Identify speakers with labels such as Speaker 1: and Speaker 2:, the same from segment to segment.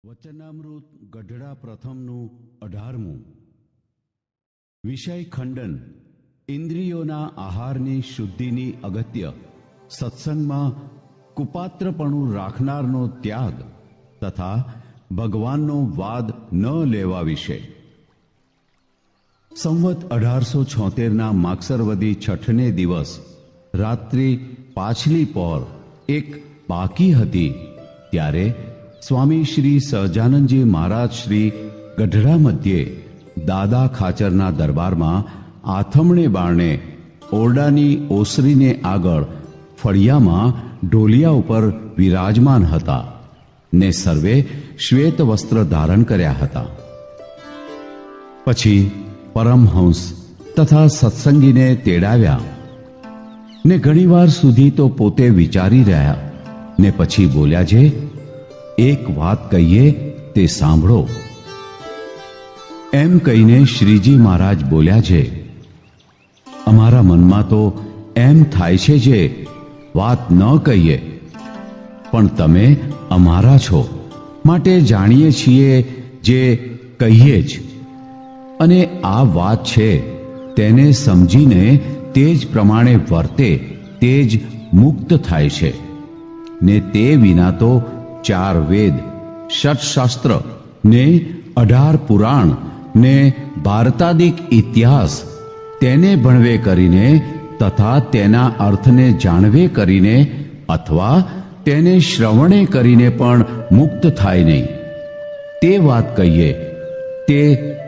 Speaker 1: વચનામૃત ગઢડા પ્રથમનું 18મું. વિષય ખંડન. ઇન્દ્રિયોના આહારની શુદ્ધિની અગત્ય. સત્સંગમાં કુપાત્રપણું રાખનારનો ત્યાગ તથા ભગવાનનો વાદ ન લેવા વિશે. સંવત 1876ના માગસરવદી છઠને દિવસ રાત્રિ પાછલી પહોર એક બાકી હતી ત્યારે સ્વામી શ્રી સહજાનંદજી મહારાજ શ્રી ગઢડા મધ્યે દાદા ખાચરના દરબારમાં આથમણે બારણે ઓરડાની ઓસરીને આગળ ફળિયામાં ઢોલિયા ઉપર વિરાજમાન હતા ને સર્વે શ્વેત વસ્ત્ર ધારણ કર્યા હતા. પછી પરમહંસ તથા સત્સંગીને તેડાવ્યા ને ઘણીવાર સુધી તો પોતે વિચારી રહ્યા ને પછી બોલ્યા છે, એક વાત કહીએ તે સાંભળો. એમ કહીને શ્રીજી મહારાજ બોલ્યા છે, અમારા મનમાં તો એમ થાય છે જે વાત ન કહીએ, પણ તમે અમારા છો માટે જાણીએ છીએ જે કહીએ જ, અને આ વાત છે તેને સમજીને તે જ પ્રમાણે વર્તે તે જ મુક્ત થાય છે. ને તે વિના તો 4 વેદ, 6 શાસ્ત્ર ને 18 પુરાણ ને ભારતાદિક ઇતિહાસ તેને ભણવે કરીને તથા તેના અર્થને જાણવે કરીને અથવા તેને શ્રવણે કરીને પણ મુક્ત થાય નહીં. તે વાત કહીએ તે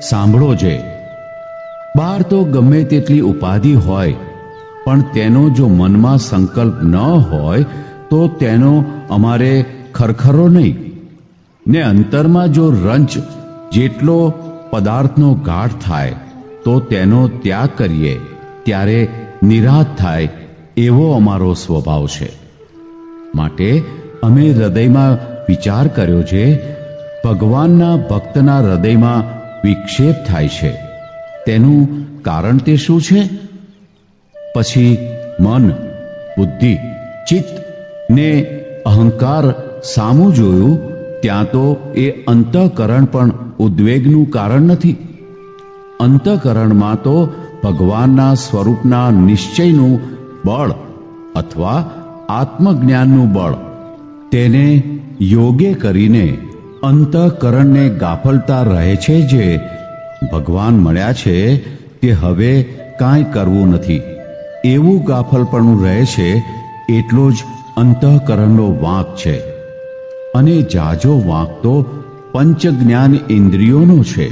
Speaker 1: સાંભળો જે. બહાર તો ગમે તેટલી ઉપાધિ હોય, પણ તેનો જો મનમાં સંકલ્પ ન હોય તો તેનો અમારે ખરખરો નહીં. ને અંતરમાં જો રંચ જેટલો પદાર્થનો ગાઢ થાય તો તેનો ત્યાગ કરીએ ત્યારે નિરાત થાય એવો અમારો સ્વભાવ છે. માટે અમે હૃદયમાં વિચાર કર્યો છે, ભગવાનના ભક્તના હૃદયમાં વિક્ષેપ થાય છે, તેનું કારણ તે શું છે? પછી મન, બુદ્ધિ, ચિત્ત ને અહંકાર સામું જોયું ત્યાં તો એ અંતઃકરણ પણ ઉદ્વેગનું કારણ નથી. અંતઃકરણમાં તો ભગવાનના સ્વરૂપના નિશ્ચયનું બળ અથવા આત્મજ્ઞાનનું બળ, તેને યોગે કરીને અંતઃકરણને ગાફલતા રહે છે જે ભગવાન મળ્યા છે તે હવે કાંઈ કરવું નથી એવું ગાફલપણું રહે છે. એટલો જ અંતઃકરણનો વાંક છે, અને જાજો વાંક તો પંચ જ્ઞાન ઇન્દ્રિયોનો છે.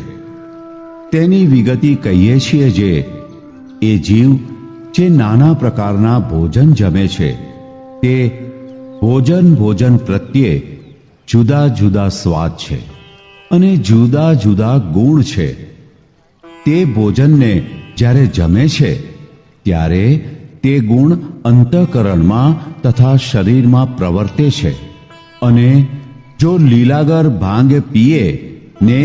Speaker 1: તેની વિગતિ કહીએ છીએ જે એ જીવ જે નાના પ્રકારના ભોજન જમે છે તે ભોજન પ્રત્યે જુદા જુદા સ્વાદ છે અને જુદા જુદા ગુણ છે. તે ભોજનને જ્યારે જમે છે ત્યારે તે ગુણ અંતઃકરણમાં તથા શરીરમાં પ્રવર્તે છે. અને જો લીલાગર ભાંગ પીએ ને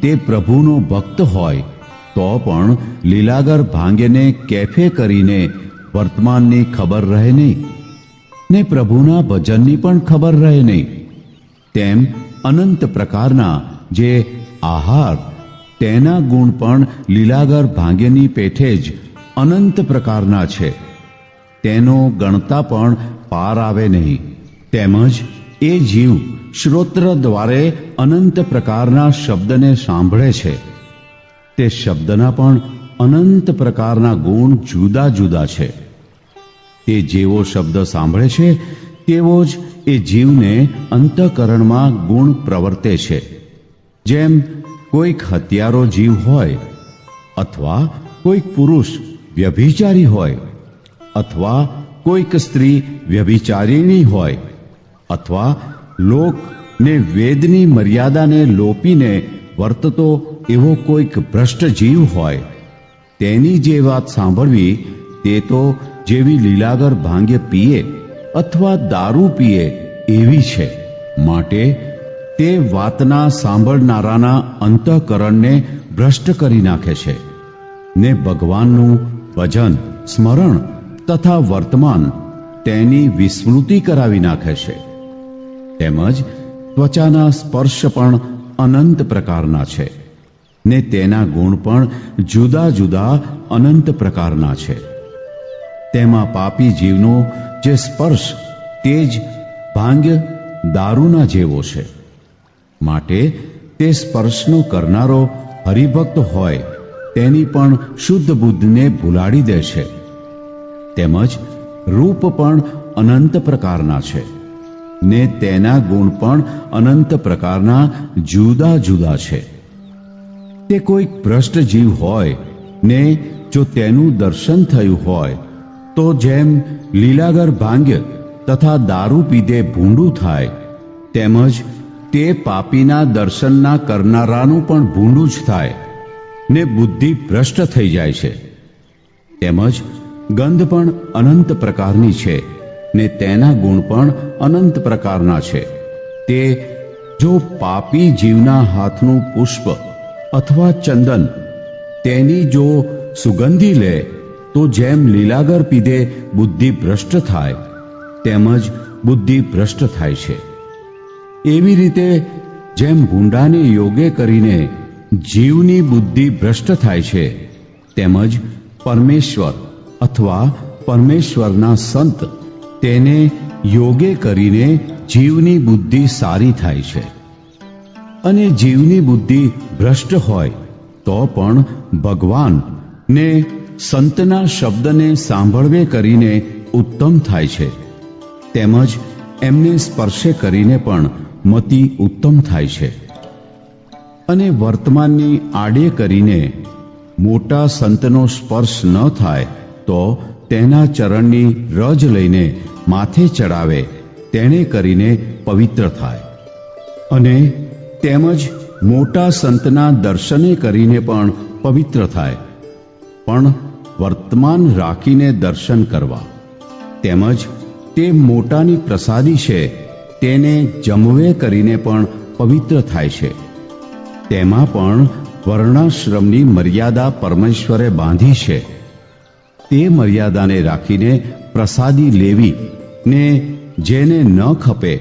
Speaker 1: તે પ્રભુનો ભક્ત હોય તો પણ લીલાગર ભાંગેને કેફે કરીને વર્તમાનની ખબર રહે નહીં ને પ્રભુના ભજનની પણ ખબર રહે નહીં. તેમ અનંત પ્રકારના જે આહાર તેના ગુણ પણ લીલાગર ભાંગેની પેઠે જ અનંત પ્રકારના છે, તેનો ગણતા પણ પાર આવે નહીં. તેમજ એ જીવ શ્રોત્ર દ્વારે અનંત પ્રકારના શબ્દને સાંભળે છે, તે શબ્દના પણ અનંત પ્રકારના ગુણ જુદા જુદા છે. તે જેવો શબ્દ સાંભળે છે તેવો જ એ જીવને અંતઃકરણમાં ગુણ પ્રવર્તે છે. જેમ કોઈક હત્યારો જીવ હોય, અથવા કોઈક પુરુષ વ્યભિચારી હોય, અથવા કોઈક સ્ત્રી વ્યભિચારીણી હોય, અથવા લોક ને વેદની મર્યાદાને લોપીને વર્તતો એવો કોઈક ભ્રષ્ટ જીવ હોય, તેની જે વાત સાંભળવી તે તો જેવી લીલાગર ભાંગે પીએ અથવા દારૂ પીએ એવી છે. માટે તે વાતના સાંભળનારાના અંતઃકરણને ભ્રષ્ટ કરી નાખે છે ને ભગવાનનું ભજન, સ્મરણ તથા વર્તમાન તેની વિસ્મૃતિ કરાવી નાખે છે. તેમજ ત્વચાના સ્પર્શ પણ અનંત પ્રકારના છે ને તેના ગુણ પણ જુદા જુદા અનંત પ્રકારના છે. તેમાં પાપી જીવનો જે સ્પર્શ તે જ ભાંગ્ય દારૂના જેવો છે. માટે તે સ્પર્શનો કરનારો હરિભક્ત હોય તેની પણ શુદ્ધ બુદ્ધિને ભૂલાડી દે છે. તેમજ રૂપ પણ અનંત પ્રકારના છે ને તેના ગુણ પણ અનંત પ્રકારના જુદા જુદા છે. તે કોઈક ભ્રષ્ટ જીવ હોય ને જો તેનું દર્શન થયું હોય તો જેમ લીલાગર ભાંગ્ય તથા દારૂ પીધે ભૂંડું થાય તેમજ તે પાપીના દર્શનના કરનારાનું પણ ભૂંડું જ થાય ને બુદ્ધિ ભ્રષ્ટ થઈ જાય છે. તેમજ ગંધ પણ અનંત પ્રકારની છે ને તેના ગુણ પણ અનંત પ્રકારના છે. તે જો પાપી જીવના હાથનું પુષ્પ અથવા ચંદન તેની જો સુગંધી લે તો જેમ લીલાગર પીધે બુદ્ધિ ભ્રષ્ટ થાય તેમજ બુદ્ધિ ભ્રષ્ટ થાય છે. એવી રીતે જેમ ભૂંડાને યોગે કરીને જીવની બુદ્ધિ ભ્રષ્ટ થાય છે તેમજ પરમેશ્વર અથવા પરમેશ્વરના સંત તેને યોગે કરીને જીવની બુદ્ધિ સારી થાય છે. અને જીવની બુદ્ધિ ભ્રષ્ટ હોય તો પણ ભગવાન ને સંતના શબ્દને સાંભળવે કરીને ઉત્તમ થાય છે. તેમજ એમને સ્પર્શે કરીને પણ મતિ ઉત્તમ થાય છે. અને વર્તમાનની આડે કરીને મોટા સંતનો સ્પર્શ ન થાય તો તેના ચરણની રજ લઈને માથે ચડાવે તેણે કરીને પવિત્ર થાય. અને તેમજ મોટા સંતના દર્શને કરીને પણ પવિત્ર થાય. પણ વર્તમાન રાખીને દર્શન કરવા તેમજ તે મોટાની પ્રસાદી છે તેને જમવે કરીને પણ પવિત્ર થાય છે. તેમાં પણ વર્ણાશ્રમની મર્યાદા પરમેશ્વરે બાંધી છે. તે મર્યાદાને રાખીને પ્રસાદી લેવી ને જેને ન ખપે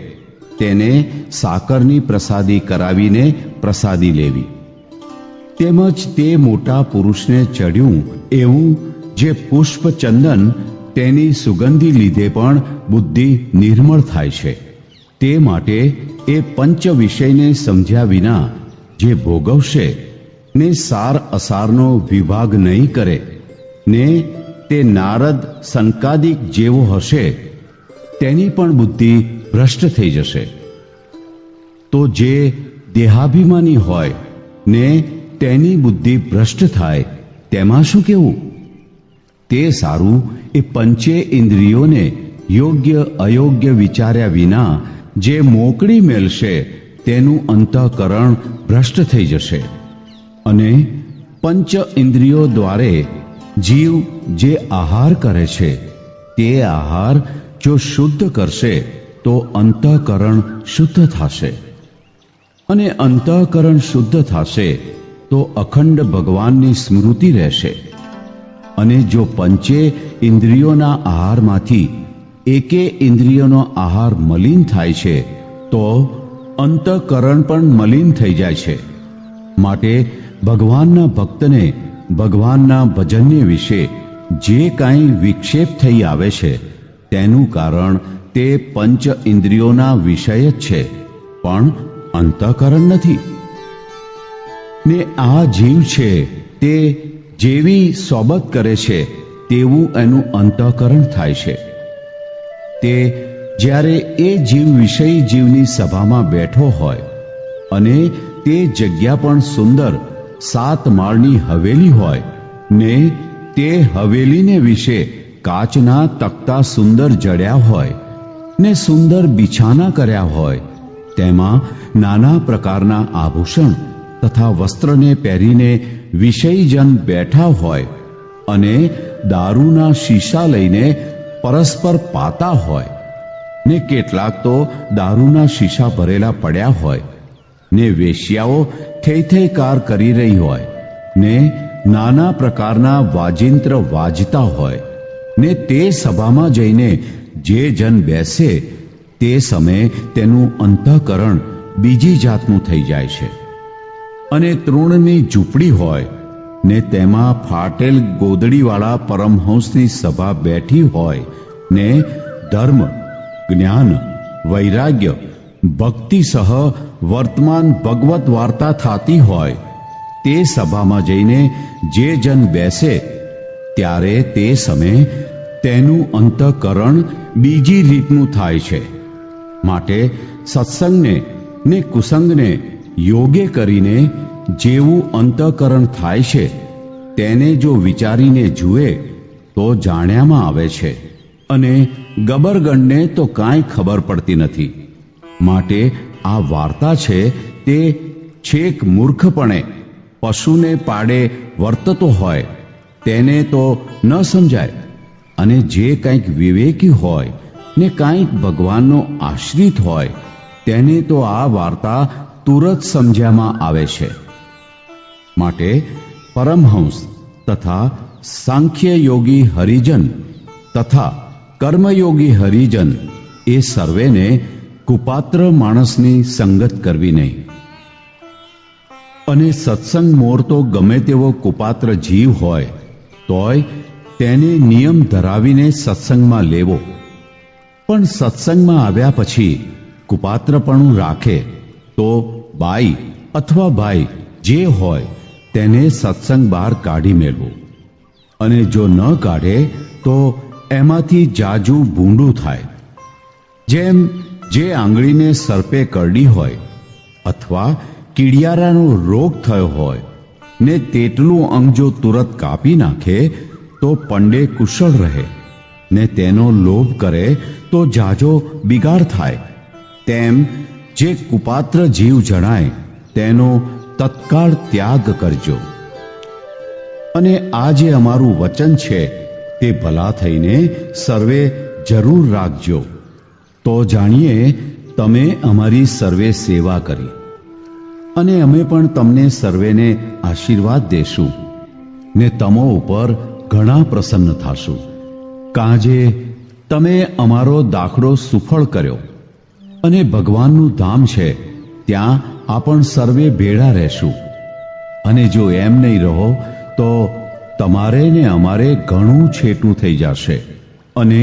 Speaker 1: તેને સાકરની પ્રસાદી કરાવીને પ્રસાદી લેવી. તેમજ તે મોટા પુરુષને ચડ્યું એવું જે પુષ્પ ચંદન તેની સુગંધી લીધે પણ બુદ્ધિ નિર્મળ થાય છે. તે માટે એ પંચ વિષયને સમજ્યા વિના જે ભોગવશે ને સાર અસારનો વિભાગ નહીં કરે ને તે નારદ સંકાદિક જેવો હશે તેની પણ બુદ્ધિ ભ્રષ્ટ થઈ જશે. તો જે દેહાભિમાની હોય ને તેની બુદ્ધિ ભ્રષ્ટ થાય તેમાં શું કહેવું? તે સારું એ પંચે ઇન્દ્રિયોને યોગ્ય અયોગ્ય વિચાર્યા વિના જે મોકળી મેલશે તેનું અંતઃકરણ ભ્રષ્ટ થઈ જશે. અને પંચ ઇન્દ્રિયો દ્વારે જીવ જે આહાર કરે છે તે આહાર જો શુદ્ધ કરશે તો અંતઃકરણ શુદ્ધ થશે. અને અંતઃકરણ શુદ્ધ થશે તો અખંડ ભગવાનની સ્મૃતિ રહેશે. અને જો પંચે ઇન્દ્રિયોના આહારમાંથી એકે ઇન્દ્રિયોનો આહાર મલિન થાય છે તો અંતઃકરણ પણ મલિન થઈ જાય છે. માટે ભગવાનના ભક્તને ભગવાનના ભજન્ય વિશે જે કાંઈ વિક્ષેપ થઈ આવે છે તેનું કારણ તે પંચ ઇન્દ્રિયોના વિષય જ છે, પણ અંતઃકરણ નથી. ને આ જીવ છે તે જેવી સોબત કરે છે તેવું એનું અંતઃકરણ થાય છે. તે જ્યારે એ જીવ વિષયી જીવની સભામાં બેઠો હોય અને તે જગ્યા પણ સુંદર 7 માળની હવેલી હોય ને તે હવેલીને વિશે કાચના તખ્તા સુંદર જડ્યા હોય ને સુંદર બિછાના કર્યા હોય, તેમાં નાના પ્રકારના આભૂષણ તથા વસ્ત્રને પહેરીને વિષયીજન બેઠા હોય અને દારૂના શીશા લઈને પરસ્પર પાતા હોય ને કેટલાક તો દારૂના શીશા ભરેલા પડ્યા હોય ને વેશ્યાઓ થેથેકાર કરી રહી હોય ને નાના પ્રકારના વાજિંત્ર વાજતા હોય ને તે સભામાં જઈને જે જન બેસે તે સમયે તેનું અંતઃકરણ બીજી જાતનું થઈ જાય છે. અને તૃણની ઝૂંપડી હોય ને તેમાં ફાટેલ ગોદડીવાળા પરમહંસની સભા બેઠી હોય ને ધર્મ, જ્ઞાન, વૈરાગ્ય, ભક્તિ સહ વર્તમાન ભગવત વાર્તા થતી હોય તે સભામાં જઈને જે જન બેસે ત્યારે તે સમયે તેનું અંતઃકરણ બીજી રીતનું થાય છે. માટે સત્સંગને ને કુસંગને યોગે કરીને જેવું અંતઃકરણ થાય છે તેને જો વિચારીને જુએ તો જાણ્યામાં આવે છે, અને ગબરગણને તો કાંઈ ખબર પડતી નથી. માટે આ વાર્તા છે તે છેક મૂર્ખપણે પશુને પાડે વર્તતો હોય તેને તો ન સમજાય, અને જે કંઈક વિવેકી હોય ને કંઈક ભગવાનનો આશ્રિત હોય તેને તો આ વાર્તા તુરત સમજ્યામાં આવે છે. માટે પરમહંસ તથા સાંખ્ય યોગી હરિજન તથા કર્મયોગી હરિજન એ સર્વેને કુપાત્ર માણસની સંગત કરવી નહીં. અને સત્સંગ મોર તો ગમે તેવો કુપાત્ર જીવ હોય તોય તેને નિયમ ધરાવીને સત્સંગમાં લેવો, પણ સત્સંગમાં આવ્યા પછી કુપાત્રપણું રાખે તો બાઈ અથવા ભાઈ જે હોય તેને સત્સંગ બહાર કાઢી મેળવો, અને જો ન કાઢે તો એમાંથી જાજુ ભૂંડું થાય. જેમ જે આંગળીને સર્પે કરડી હોય અથવા કીડિયારાનો રોગ થયો હોય ને તેટલું અંગ જો તુરત કાપી નાખે તો પંડે કુશળ રહે, ને તેનો લોભ કરે તો જાજો બિગાડ થાય. તેમ જે કુપાત્ર જીવ જણાય તેનો તત્કાળ ત્યાગ કરજો. અને આ જે અમારું વચન છે તે ભલા થઈને સર્વે જરૂર રાખજો, તો જાણીએ તમે અમારી સર્વે સેવા કરી, અને અમે પણ તમને સર્વેને આશીર્વાદ દેશું ને તમો ઉપર ઘણા પ્રસન્ન થાશું. કાજે તમે અમારો દાખલો સુફળ કર્યો, અને ભગવાનનું ધામ છે ત્યાં આપણ સર્વે ભેળા રહેશું. અને જો એમ નહીં રહો તો તમારે ને અમારે ઘણું છેટું થઈ જશે, અને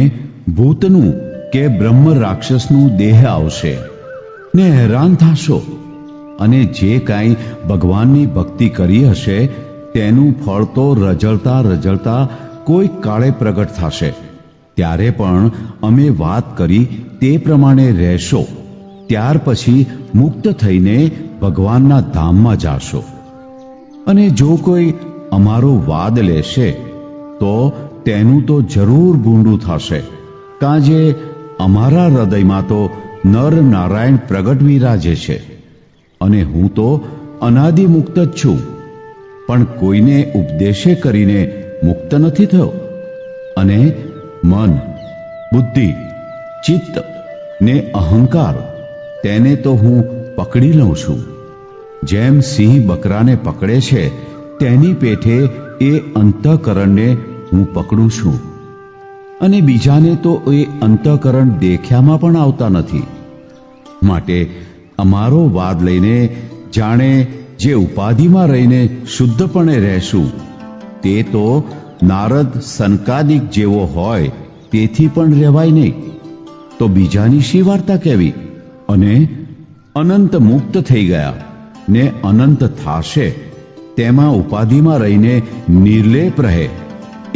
Speaker 1: ભૂતનું કે બ્રહ્મ રાક્ષસનું દેહ આવશે ને હેરાન થશો. અને જે કાંઈ ભગવાનની ભક્તિ કરી હશે તેનું ફળ તો રજળતા રજળતા કોઈ કાળે પ્રગટ થશે. ત્યારે પણ અમે વાત કરી તે પ્રમાણે રહેશો, ત્યાર પછી મુક્ત થઈને ભગવાનના ધામમાં જાશો. અને જો કોઈ અમારો વાદ લેશે તો તેનું તો જરૂર ભૂંડું થશે, કાજે અમારા હૃદયમાં તો નર નારાયણ પ્રગટ વિરાજે છે, અને હું તો અનાદિ મુક્ત જ છું, પણ કોઈને ઉપદેશે કરીને મુક્ત નથી થયો. અને મન, બુદ્ધિ, ચિત્ત ને અહંકાર તેને તો હું પકડી લઉં છું. જેમ સિંહ બકરાને પકડે છે તેની પેઠે એ અંતઃકરણને હું પકડું છું, અને બીજાને તો એ અંતઃકરણ દેખ્યામાં પણ આવતા નથી. માટે અમારો વાદ લઈને જાણે જે ઉપાધિમાં રહીને શુદ્ધપણે રહેશું તે તો નારદ સનકાદિક જેવો હોય તેથી પણ રહેવાય નહીં, તો બીજાની શી વાર્તા કહેવી. અને અનંત મુક્ત થઈ ગયા ને અનંત થાશે તેમાં ઉપાધિમાં રહીને નિર્લેપ રહે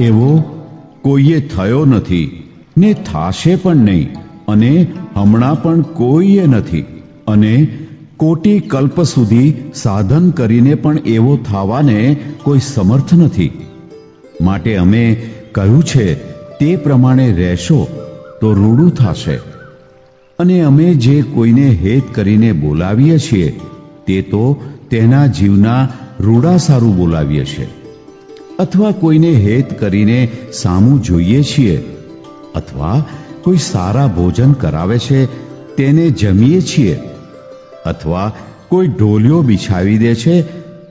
Speaker 1: એવો કોઈએ થયો નથી ને થાશે પણ નહીં, અને હમણાં પણ કોઈએ નથી, અને કોટી કલ્પ સુધી સાધન કરીને પણ એવો થવાને કોઈ સમર્થ નથી. માટે અમે કહ્યું છે તે પ્રમાણે રહેશો તો રૂડું થશે. અને અમે જે કોઈને હેત કરીને બોલાવીએ છીએ તે તો તેના જીવના રૂડા સારું બોલાવીએ છીએ, અથવા કોઈને હેત કરીને સામું જોઈએ છીએ, અથવા કોઈ સારા ભોજન કરાવે છે તેને જમીએ છીએ, અથવા કોઈ ઢોલિયો બિછાવી દે છે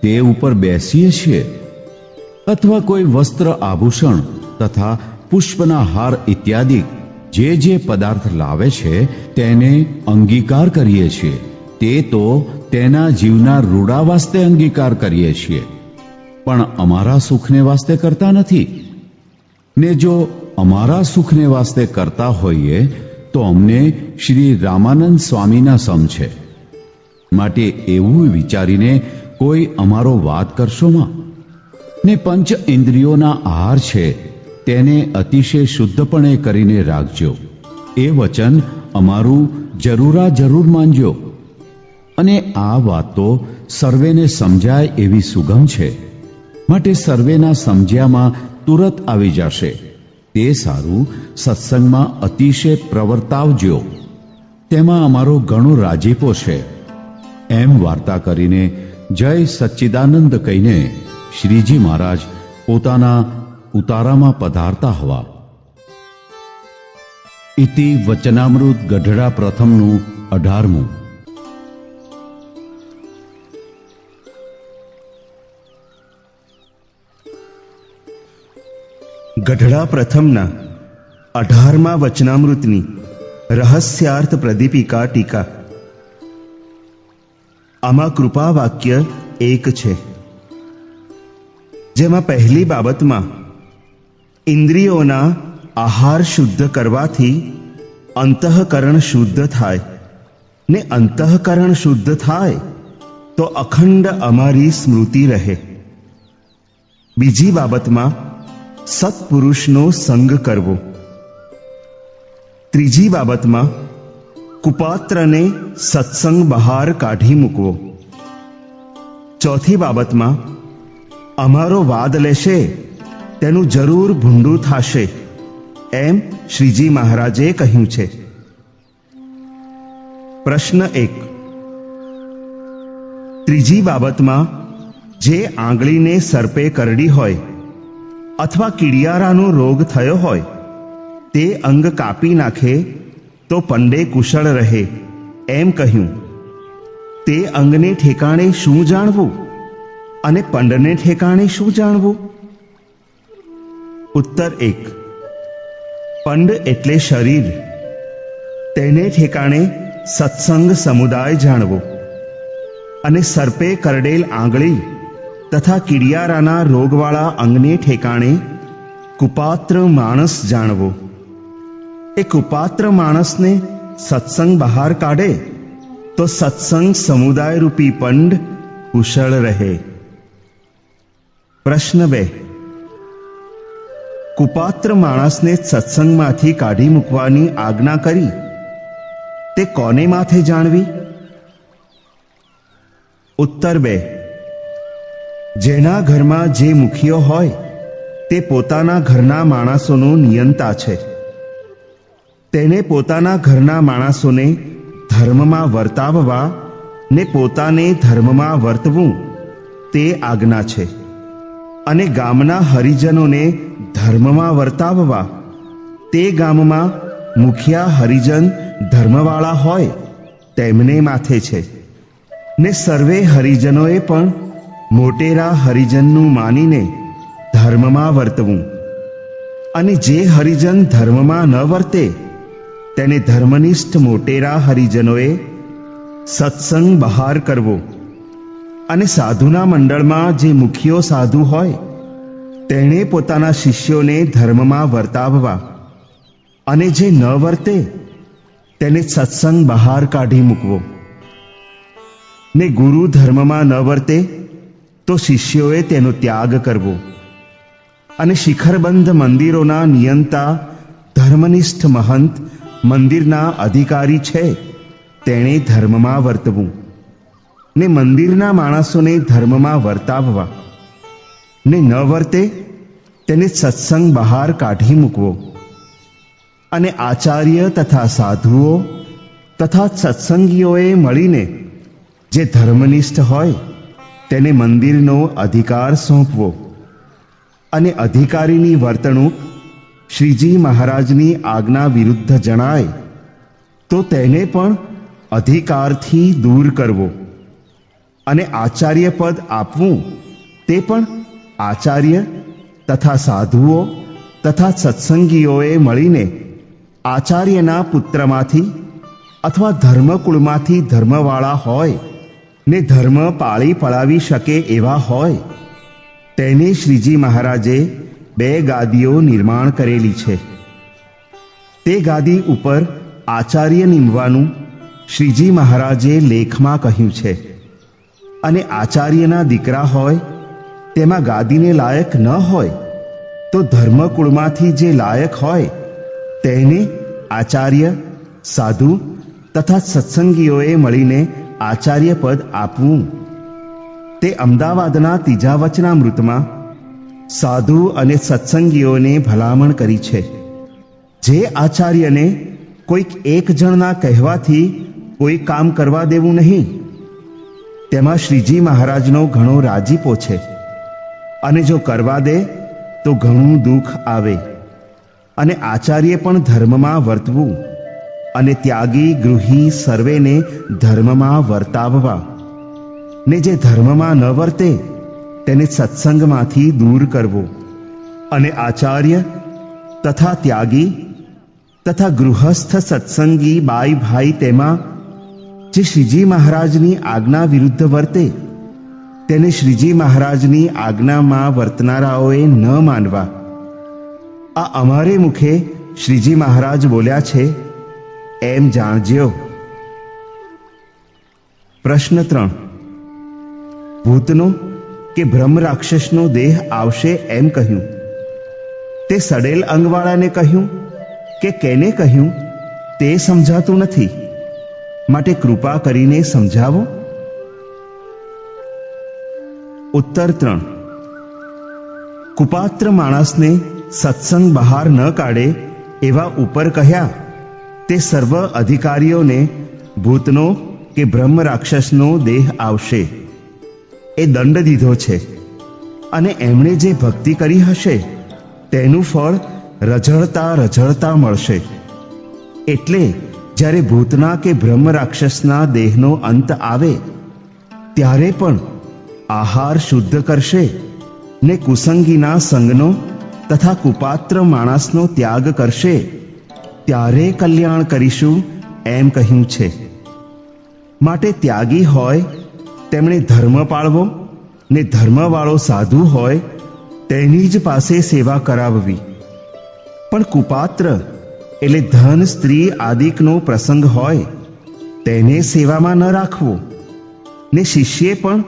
Speaker 1: તે ઉપર બેસીએ છીએ, અથવા કોઈ વસ્ત્ર આભૂષણ તથા પુષ્પના હાર ઇત્યાદિ જે પદાર્થ લાવે છે તેને અંગીકાર કરીએ છીએ. તે તો તેના જીવના રૂડા વાસ્તે અંગીકાર કરીએ છીએ, પણ અમારા સુખને વાસ્તે કરતા નથી. ને જો અમારા સુખને વાસ્તે કરતા હોઈએ તો અમને શ્રી રામાનંદ સ્વામીના સમ છે. માટે એવું વિચારીને કોઈ અમારો વાદ કરશોમાં. ને પંચ ઇન્દ્રિયોના આહાર છે તેને અતિશય શુદ્ધપણે કરીને રાખજો. એ વચન અમારું જરૂરા જરૂર માનજો. અને આ વાત તો સર્વેને સમજાય એવી સુગમ છે, માટે સર્વેના સમજ્યામાં તુરત આવી જશે. તે સારું સત્સંગમાં અતિશય પ્રવર્તાવજો, તેમાં અમારો ઘણો રાજીપો છે. એમ વાર્તા કરીને જય સચ્ચિદાનંદ કહીને શ્રીજી મહારાજ પોતાના ઉતારામાં પધારતા હવા. ઇતિ વચનામૃત ગઢડા પ્રથમનું 18મું.
Speaker 2: ગઢડા પ્રથમના 18મા વચનામૃતની રહસ્યાર્થ પ્રદીપિકા ટીકા. આમાં કૃપા વાક્ય એક છે, જેમાં પહેલી બાબતમાં ઇન્દ્રિયોના આહાર શુદ્ધ કરવાથી અંતઃકરણ શુદ્ધ થાય, ને અંતઃકરણ શુદ્ધ થાય તો અખંડ અમારી સ્મૃતિ રહે. બીજી બાબતમાં સત્પુરુષનો સંગ કરવો. ત્રીજી બાબતમાં કુપાત્રને સત્સંગ બહાર કાઢી મૂકવો. ચોથી બાબતમાં અમારો વાદ લેશે તેનું જરૂર ભૂંડું થાશે, એમ શ્રીજી મહારાજે કહ્યું છે. પ્રશ્ન 1. ત્રીજી બાબતમાં જે આંગળીને સર્પે કરડી હોય અથવા કીડિયારાનો રોગ થયો હોય તે અંગ કાપી નાખે તો પંડે કુશળ રહે, એમ કહ્યું. તે અંગને ઠેકાણે શું જાણવું અને પંડને ઠેકાણે શું જાણવું? ઉત્તર 1. પંડ એટલે શરીર, તેને ઠેકાણે સત્સંગ સમુદાય જાણવો, અને સર્પે કરડેલ આંગળી તથા કીડિયારાના રોગવાળા અંગને ઠેકાણે કુપાત્ર માણસ જાણવો. એ કુપાત્ર માણસને સત્સંગ બહાર કાઢે તો સત્સંગ સમુદાય રૂપી પંડ કુશળ રહે. પ્રશ્ન 2. કુપાત્ર માણસને સત્સંગમાંથી કાઢી મૂકવાની આજ્ઞા કરી તે કોને માથે જાણવી? ઉત્તર 2. જેના ઘરમાં જે મુખીઓ હોય તે પોતાના ઘરના માણસોનો નિયંતા છે. તેને પોતાના ઘરના માણસોને ધર્મમાં વર્તાવવા ને પોતાને ધર્મમાં વર્તવું તે આજ્ઞા છે. અને ગામના હરિજનોને ધર્મમાં વર્તાવવા તે ગામમાં મુખિયા હરિજન ધર્મવાળા હોય તેમને માથે છે. ને સર્વે હરિજનોએ પણ મોટેરા હરિજનનું માનીને ધર્મમાં વર્તવું. અને જે હરિજન ધર્મમાં ન વર્તે તેને ધર્મનિષ્ઠ મોટેરા હરિજનોએ સત્સંગ બહાર કરવો. અને સાધુના મંડળમાં જે મુખીઓ સાધુ હોય તેણે પોતાના શિષ્યોને ધર્મમાં વર્તાવવા, અને જે ન વર્તે તેને સત્સંગ બહાર કાઢી મૂકવો. ને ગુરુ ધર્મમાં ન વર્તે તો શિષ્યોએ તેનો ત્યાગ કરવો. અને શિખરબંધ મંદિરોના નિયંતા ધર્મનિષ્ઠ મહંત મંદિરના અધિકારી છે તેણે ધર્મમાં વર્તવું. ને મંદિરના માણસોને ધર્મમાં વર્તાવવા. ને ન વર્તે તેને સત્સંગ બહાર કાઢી મૂકવો. અને આચાર્ય તથા સાધુઓ તથા સત્સંગીઓએ મળીને જે ધર્મનિષ્ઠ હોય તેને મંદિરનો અધિકાર સોંપવો. અને અધિકારીની વર્તણૂક શ્રીજી મહારાજની આજ્ઞા વિરુદ્ધ જણાય તો તેને પણ અધિકારથી દૂર કરવો. અને આચાર્ય પદ આપવું તે પણ આચાર્ય તથા સાધુઓ તથા સત્સંગીઓએ મળીને આચાર્યના પુત્રમાંથી અથવા ધર્મકુળમાંથી ધર્મવાળા હોય ને ધર્મ પાળી પળાવી શકે એવા હોય તેને શ્રીજી મહારાજે 2 ગાદીઓ નિર્માણ કરેલી છે. તે ગાદી ઉપર આચાર્ય નિમવાનું શ્રીજી મહારાજે લેખમાં કહ્યું છે. અને આચાર્યના દીકરા હોય તેમાં ગાદીને લાયક ન હોય તો ધર્મકુળમાંથી જે લાયક હોય તેને આચાર્ય, સાધુ તથા સત્સંગીઓએ મળીને આચાર્ય પદ આપવું. તે અમદાવાદના 3જા વચનામૃતમાં સાધુ અને સત્સંગીઓને ભલામણ કરી છે. જે આચાર્યને કોઈક એક જણના કહેવાથી કોઈ કામ કરવા દેવું નહીં, તેમાં શ્રીજી મહારાજનો ઘણો રાજીપો છે. અને જો કરવા દે તો ઘણું દુઃખ આવે. અને આચાર્ય પણ ધર્મમાં વર્તવું અને ત્યાગી ગૃહી સર્વેને ધર્મમાં વર્તાવવા. ને જે ધર્મમાં ન વર્તે તેને સત્સંગમાંથી દૂર કરવો. અને આચાર્ય તથા ત્યાગી તથા ગૃહસ્થ સત્સંગી બાઈ ભાઈ તેમાં જે શ્રીજી મહારાજની આજ્ઞા વિરુદ્ધ વર્તે તેને શ્રીજી મહારાજની આજ્ઞામાં વર્તનારાઓએ ન માનવા. આ અમારે મુખે શ્રીજી મહારાજ બોલ્યા છે એમ જાણજો. પ્રશ્ન 3. ભૂતનો કે બ્રહ્મ રાક્ષસનો દેહ આવશે એમ કહ્યું, તે સડેલ અંગવાળાને કહ્યું કે કેને કહ્યું તે સમજાતું નથી, માટે કૃપા કરીને સમજાવો. ઉત્તર 3. કુપાત્ર માણસને સત્સંગ બહાર ન કાઢે એવા ઉપર કહ્યા તે સર્વ અધિકારીઓને ભૂતનો કે બ્રહ્મ રાક્ષસનો દેહ આવશે એ દંડ દીધો છે. અને એમણે જે ભક્તિ કરી હશે તેનું ફળ રઝળતા રઝળતા મળશે. એટલે જ્યારે ભૂતના કે બ્રહ્મ રાક્ષસના દેહનો અંત આવે ત્યારે પણ આહાર શુદ્ધ કરશે ને કુસંગીના સંગનો તથા કુપાત્ર માણસનો ત્યાગ કરશે ત્યારે કલ્યાણ કરીશું એમ કહ્યું છે. માટે ત્યાગી હોય તેમણે ધર્મ પાળવો ને ધર્મવાળો સાધુ હોય તેની જ પાસે સેવા કરાવવી. પણ કુપાત્ર એટલે ધન સ્ત્રી આદિકનો પ્રસંગ હોય તેને સેવામાં ન રાખવો. ને શિષ્યે પણ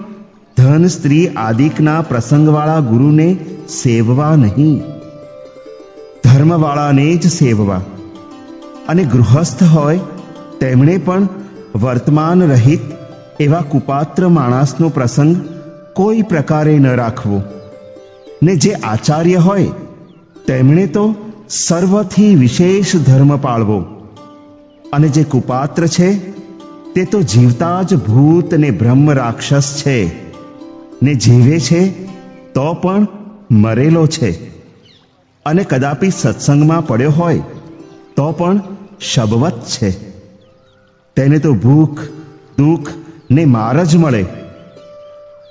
Speaker 2: ધન સ્ત્રી આદિકના પ્રસંગવાળા ગુરુને સેવવા નહીં, ધર્મવાળાને જ સેવવા. અને ગૃહસ્થ હોય તેમણે પણ વર્તમાન રહિત એવા કુપાત્ર માણસનો પ્રસંગ કોઈ પ્રકારે ન રાખવો. ને જે આચાર્ય હોય તેમણે તો સર્વથી વિશેષ ધર્મ પાળવો. અને જે કુપાત્ર છે તે તો જીવતા જ ભૂત ને બ્રહ્મ રાક્ષસ છે, ને જીવે છે તો પણ મરેલો છે. અને કદાપી સત્સંગમાં પડ્યો હોય તો પણ શબવત છે. તેને તો ભૂખ દુઃખ ને માર જ મળે,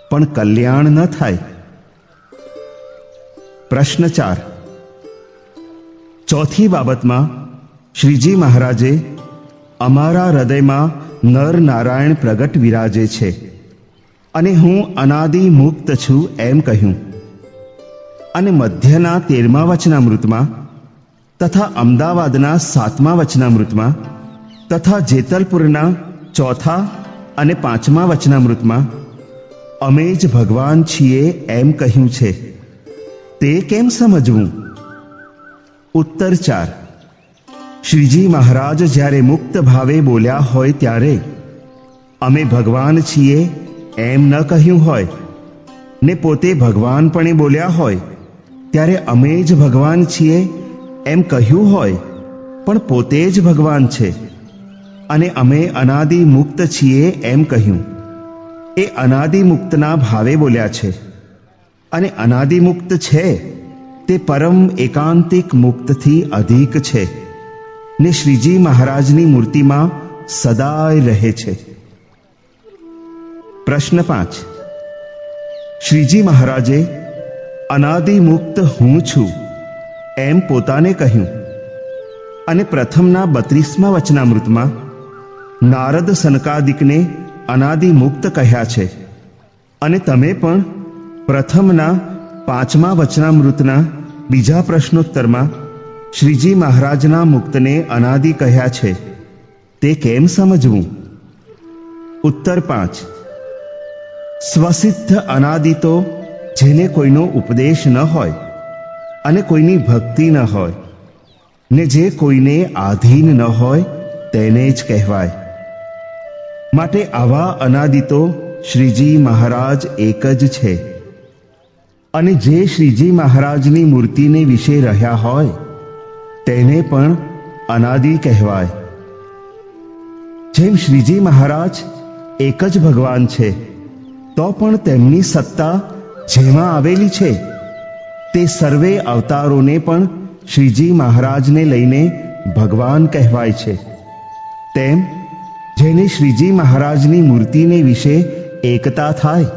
Speaker 2: પણ કલ્યાણ ન થાય. પ્રશ્ન 4. ચોથી બાબતમાં શ્રીજી મહારાજે અમારા હૃદયમાં નર નારાયણ પ્રગટ વિરાજે છે અને હું અનાદિ મુક્ત છું એમ કહ્યું. અને મધ્યના 13મા વચનામૃતમાં તથા અમદાવાદના 7મા વચનામૃતમાં તથા જેતલપુરના 4થા અને 5મા વચનામૃતમાં અમે જ ભગવાન છીએ એમ કહ્યું છે. તે કેમ સમજવું? ઉત્તર 4. શ્રીજી મહારાજ જ્યારે મુક્ત ભાવે બોલ્યા હોય ત્યારે અમે ભગવાન છીએ એમ ન કહ્યું હોય, ને પોતે ભગવાનપણે બોલ્યા હોય ત્યારે અમે જ ભગવાન છીએ એમ કહ્યું હોય, પણ પોતે જ ભગવાન છે. અને અમે અનાદિ મુક્ત છીએ એમ કહ્યું. એ અનાદિ મુક્તના ભાવે બોલ્યા છે. અને અનાદિ મુક્ત છે તે પરમ એકાંતિક મુક્તથી અધિક છે, ને શ્રીજી મહારાજની મૂર્તિમાં સદાય રહે છે. પ્રશ્ન 5. શ્રીજી મહારાજે અનાદિ મુક્ત હું છું એમ પોતાને કહ્યું. અને પ્રથમના 32મા વચનામૃતમાં નારદ સનકાદિકને અનાદિ મુક્ત કહ્યા છે, અને તમે પણ પ્રથમના 5મા વચનામૃતના બીજા પ્રશ્નોત્તરમાં શ્રીજી મહારાજના મુક્તને અનાદિ કહ્યા છે, તે કેમ સમજવું? ઉત્તર 5. સ્વસિદ્ધ અનાદિ તો જેને કોઈનો ઉપદેશ ન હોય અને કોઈની ભક્તિ ન હોય ને જે કોઈને આધીન ન હોય તેને જ કહેવાય. માટે આવા અનાદિ તો શ્રીજી મહારાજ એક જ છે, અને જે શ્રીજી મહારાજની મૂર્તિને વિશે રહ્યા હોય તેને પણ અનાદિ કહેવાય. જેમ શ્રીજી મહારાજ એક જ ભગવાન છે, તો પણ તેમની સત્તા જેમાં આવેલી છે તે સર્વે અવતારોને પણ શ્રીજી મહારાજને લઈને ભગવાન કહેવાય છે. તેમ જેને શ્રીજી મહારાજની મૂર્તિને વિશે એકતા થાય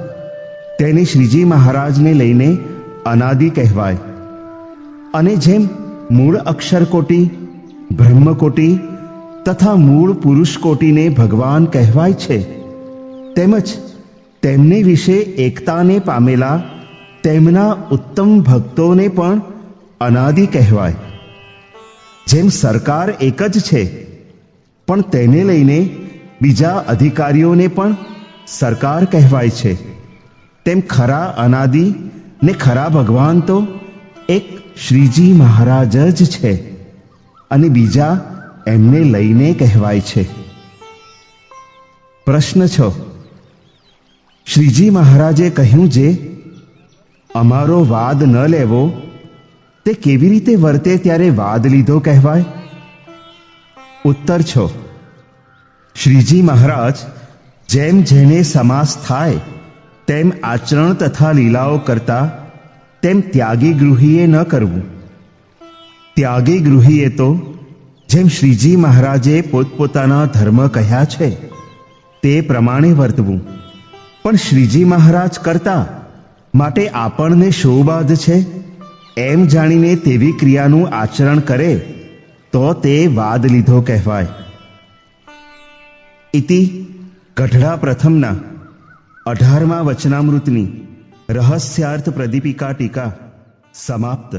Speaker 2: તેને શ્રીજી મહારાજને લઈને અનાદિ કહેવાય. અને જેમ મૂળ અક્ષરકોટી, બ્રહ્મકોટી તથા મૂળ પુરુષકોટીને ભગવાન કહેવાય છે, તેમજ તેમને વિશે એકતાને પામેલા તેમના ઉત્તમ ભક્તોને પણ અનાદિ કહેવાય. જેમ સરકાર એક જ છે, પણ તેને લઈને બીજા અધિકારીઓને પણ સરકાર કહેવાય છે, તેમ ખરા અનાદિ ને ખરા ભગવાન તો એક શ્રીજી મહારાજ જ છે, અને બીજા એમને લઈને કહેવાય છે. પ્રશ્ન 6. શ્રીજી મહારાજે કહ્યું જે અમારો વાદ ન લેવો તે કેવી રીતે વર્તે ત્યારે વાદ લીધો કહેવાય? ઉત્તર 6. શ્રીજી મહારાજ જેમ જેને સમાસ થાય તેમ આચરણ તથા લીલાઓ કરતા તેમ ત્યાગી ગૃહીએ ન કરવું. ત્યાગી ગૃહીએ તો જેમ શ્રીજી મહારાજે પોતપોતાના ધર્મ કહ્યા છે તે પ્રમાણે વર્તવું. પણ શ્રીજી મહારાજ કરતા માટે આપણને શો બાધ છે એમ જાણીને તેવી ક્રિયાનું આચરણ કરે તો તે વાદ લીધો કહેવાય. ઇતિ ગઢડા પ્રથમના 18મા વચનામૃતની રહસ્યાર્થ પ્રદીપિકા ટીકા સમાપ્ત.